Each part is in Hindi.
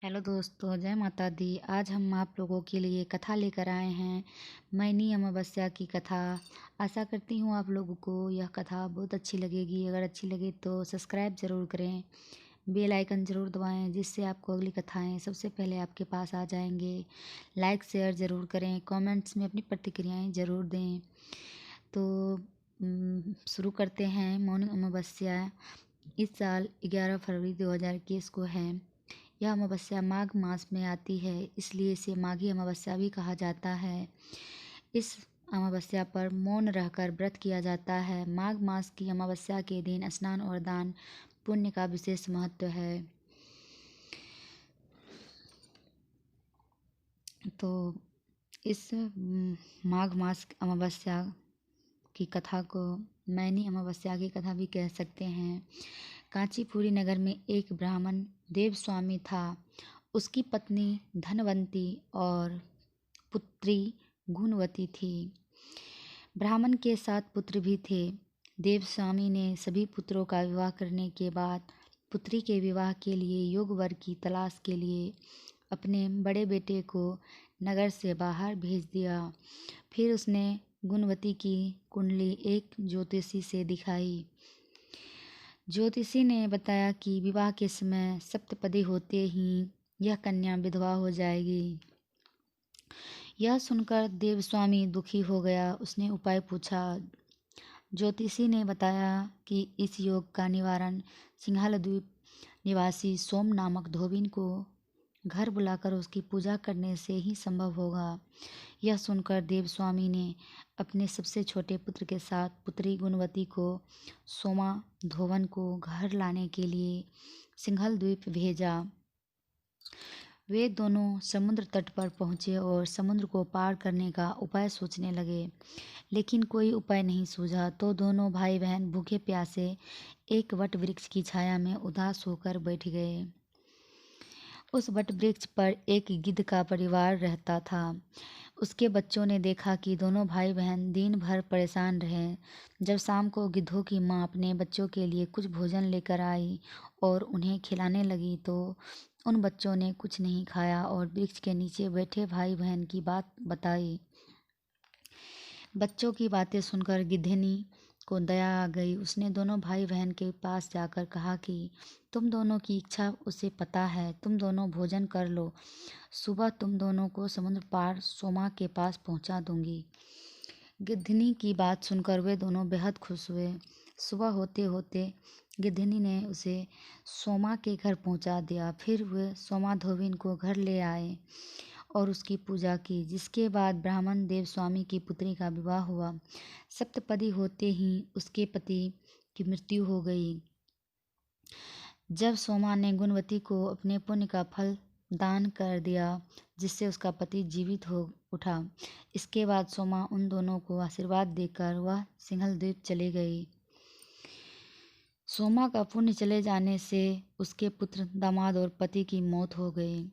हेलो दोस्तों, जय माता दी। आज हम आप लोगों के लिए कथा लेकर आए हैं, मैनी अमावस्या की कथा। आशा करती हूँ आप लोगों को यह कथा बहुत अच्छी लगेगी। अगर अच्छी लगे तो सब्सक्राइब ज़रूर करें, बेल आइकन ज़रूर दबाएं, जिससे आपको अगली कथाएं सबसे पहले आपके पास आ जाएंगे। लाइक शेयर ज़रूर करें, कमेंट्स में अपनी प्रतिक्रियाएं ज़रूर दें। तो शुरू करते हैं। मौनी अमावस्या इस साल 11 फरवरी 2021 को है। यह अमावस्या माघ मास में आती है, इसलिए इसे माघी अमावस्या भी कहा जाता है। इस अमावस्या पर मौन रहकर व्रत किया जाता है। माघ मास की अमावस्या के दिन स्नान और दान पुण्य का विशेष महत्व है। तो इस माघ मास अमावस्या की कथा को मैनी अमावस्या की कथा भी कह सकते हैं। कांचीपुरी नगर में एक ब्राह्मण देवस्वामी था। उसकी पत्नी धनवंती और पुत्री गुणवती थी। ब्राह्मण के 7 पुत्र भी थे। देवस्वामी ने सभी पुत्रों का विवाह करने के बाद पुत्री के विवाह के लिए योग्य वर की तलाश के लिए अपने बड़े बेटे को नगर से बाहर भेज दिया। फिर उसने गुणवती की कुंडली एक ज्योतिषी से दिखाई। ज्योतिषी ने बताया कि विवाह के समय सप्तपदी होते ही यह कन्या विधवा हो जाएगी। यह सुनकर देवस्वामी दुखी हो गया। उसने उपाय पूछा। ज्योतिषी ने बताया कि इस योग का निवारण सिंहल द्वीप निवासी सोम नामक धोबिन को घर बुलाकर उसकी पूजा करने से ही संभव होगा। यह सुनकर देवस्वामी ने अपने सबसे छोटे पुत्र के साथ पुत्री गुणवती को सोमा धोवन को घर लाने के लिए सिंहल द्वीप भेजा। वे दोनों समुद्र तट पर पहुँचे और समुद्र को पार करने का उपाय सोचने लगे, लेकिन कोई उपाय नहीं सूझा। तो दोनों भाई बहन भूखे प्यासे एक वट वृक्ष की छाया में उदास होकर बैठ गए। उस वट वृक्ष पर एक गिद्ध का परिवार रहता था। उसके बच्चों ने देखा कि दोनों भाई बहन दिन भर परेशान रहे। जब शाम को गिद्धों की माँ अपने बच्चों के लिए कुछ भोजन लेकर आई और उन्हें खिलाने लगी तो उन बच्चों ने कुछ नहीं खाया और वृक्ष के नीचे बैठे भाई बहन की बात बताई। बच्चों की बातें सुनकर गिद्धनी को दया आ गई। उसने दोनों भाई बहन के पास जाकर कहा कि तुम दोनों की इच्छा उसे पता है, तुम दोनों भोजन कर लो। सुबह तुम दोनों को समुद्र पार सोमा के पास पहुंचा दूंगी। गिद्धनी की बात सुनकर वे दोनों बेहद खुश हुए। सुबह होते होते गिद्धनी ने उसे सोमा के घर पहुंचा दिया। फिर वे सोमा धोबिन को घर ले आए और उसकी पूजा की, जिसके बाद ब्राह्मण देवस्वामी की पुत्री का विवाह हुआ। सप्तपदी होते ही उसके पति की मृत्यु हो गई। जब सोमा ने गुणवती को अपने पुण्य का फल दान कर दिया, जिससे उसका पति जीवित हो उठा। इसके बाद सोमा उन दोनों को आशीर्वाद देकर वह सिंहल द्वीप चली गई। सोमा का पुण्य चले जाने से उसके पुत्र, दामाद और पति की मौत हो गई।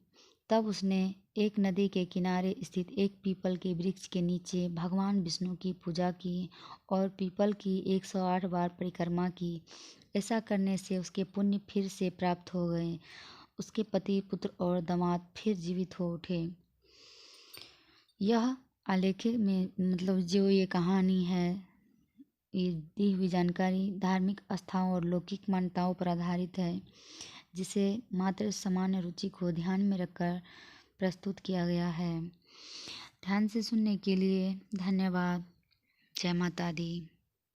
तब उसने एक नदी के किनारे स्थित एक पीपल के वृक्ष के नीचे भगवान विष्णु की पूजा की और पीपल की 108 बार परिक्रमा की। ऐसा करने से उसके पुण्य फिर से प्राप्त हो गए। उसके पति, पुत्र और दामाद फिर जीवित हो उठे। यह आलेख में जो ये कहानी है, ये दी हुई जानकारी धार्मिक आस्थाओं और लौकिक मान्यताओं पर आधारित है, जिसे मात्र सामान्य रुचि को ध्यान में रखकर प्रस्तुत किया गया है। ध्यान से सुनने के लिए धन्यवाद। जय माता दी।